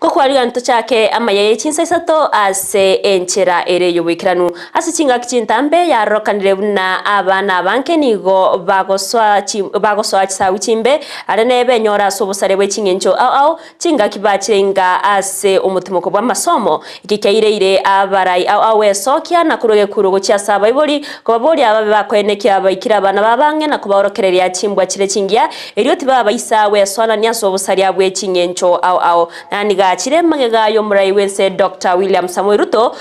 Kokwariga nto chake ama yeye chinsa isato ase enchera ere yobikiranu ase chinga kichintambe ya rokanire buna abana banke nigo bagoswa chisawi chimbe arene benyora sobusare bwe chingencho au chinga kibachenga ase umutimoko bwa masomo ikikeire abarai au esokia na kuroge kurogo cha saba ibori kubabori ababe bakwenekia abaikira abana babange na kubaworokereria chimbwa chire chingia erioti baba isawe swana nyaso obusari bwe chingencho au naniga chire magega yo murai wense Dr. William Samuel Ruto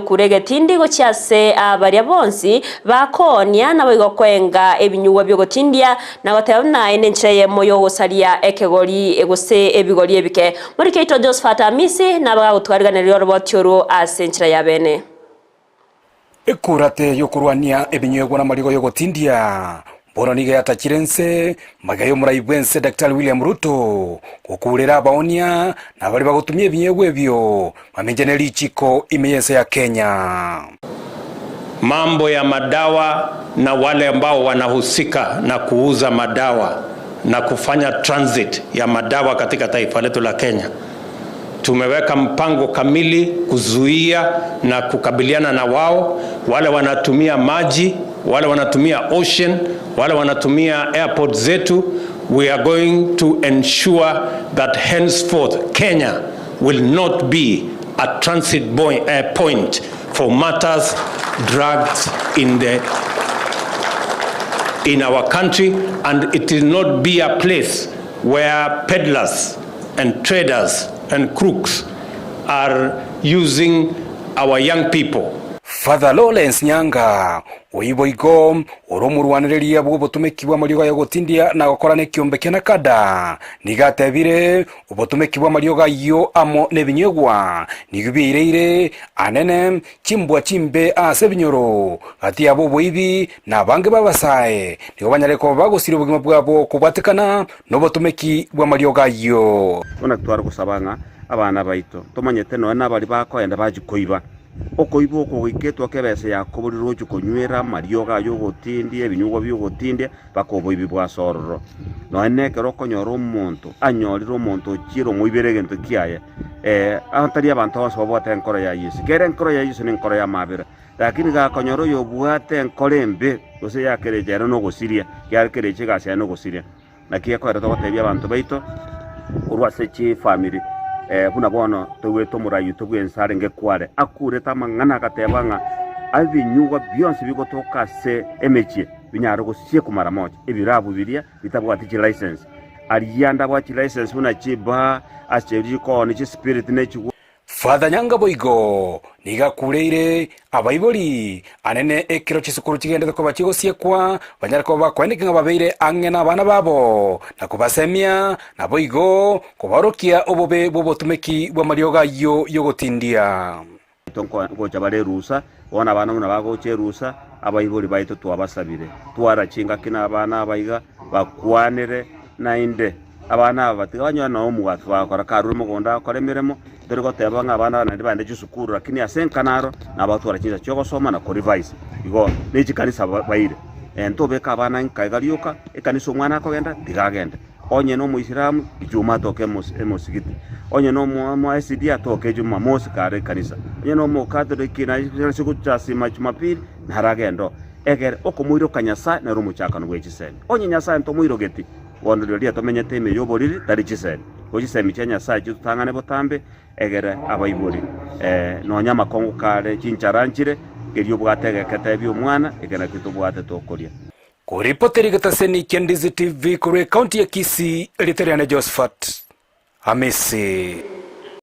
kurege tindi gochiase abaria bonsi bakonia na bigo kwenga ebinyuwa byo gotindia na gotebna enencheye moyo gosaria ekegori egose ebigori ebike muri keito Josephat Amisi na baga gutwariganira robotyo asenchira yabene ekurate yokurwania ebinyuwa na marigo yo gotindia Boronige yatachirense magayo muraibwense Dr. William Ruto kukurera abaonia na bali bagutumye ebinyegwe byo mamenjeneri chiko imeyense ya Kenya. Mambo ya madawa na wale ambao wanahusika na kuuza madawa na kufanya transit ya madawa katika taifa letu la Kenya. Tumeweka mpango kamili kuzuia na kukabiliana na wao, wale wanatumia maji, wale wanatumia ocean, wale wanatumia airport zetu. We are going to ensure that henceforth Kenya will not be a transit point for matters drugs in our country, and it will not be a place where peddlers and traders and crooks are using our young people. Father Lawrence Nyanga oiboigo oromurwanireria bwo botumekibwa marigo ya gotindia na gokorane kiombe kena kada nigatebire obotumekibwa marigo yo amo nebinyegwa nigubireire anene chimbwa chimbe ase binyoro ati abo boibi na bange babasae nigo banyareko bagosire bugima bwabo kubatekana no botumeki bwa marigo yo ona twara gusabanga abana baito tomanyete no na bali bakoenda bagikoiba okoibo okogiketwa kebese yakoburiro chukonywera marioga yo gotindie ebinyugo byo gotindie bakobo ibibwa sororo no enekero konyora omonto anyorira omonto chiro muibere gento kiaye antari abantu bose babwate enkoro ya Yesu kere enkoro ya Yesu nenkoro ya mabira lakini ga konyoro yo bwate enkoro embe ose yakerejera no gosiria yakereje gase no gosiria nakiye ko erato gotebia abantu baito urwase chi family buna bono tuweto murayu tugwensare ngekware akure tamangana katebanga abinyuwa byonse bigotoka se emechie binyaro gosie kumara moja ebirabu biria bitabwati chi license aliyanda bwa chi license buna chiba acheri ko ni chi spirit nechi. Father Nyanga boigo niga kureire abaibori anene ekiro chisukuru chigende ko bachigosie kwa banyarako bakweneka babeire angena bana babo na kubasemia na boigo kubarokia obobe bobotumeki bwa marioga yo gotindia tonko gocha bare rusa bona bana muna bagoche rusa abaibori baito twabasabire twara chinga kina abana abaiga bakwanire nainde abana batiganya no mugatu bakora karuru mugonda akore miremo dore goteba ngabana bana bande gisukuru lakini asenkanaro nabatwara kinza cyo gosoma na revise igo neji kanisa baire entobe kabana nkaigalioka ekanisa mwana akogenda digagenda onye no muisiramu ijuma toke mosigiti onye no mu ICD atoke juma mosi kare kanisa onye no mu katoliki na sikucha sima Jumapili naragendo egere okomuiro kanyasa na rumu chaka no wechisene onye nyasa nto muiro geti wondolia tomenyete me yoboriri tari chisene ochisemi chenya sa chitangane botambe egere abaibori no nyama kongo kare chincharanchire kerio bwatege ketebyo mwana egena kitubwate tokoria kuripoteri gataseni Ndizi TV kure county ya Kisii Literane Josephat Amisi.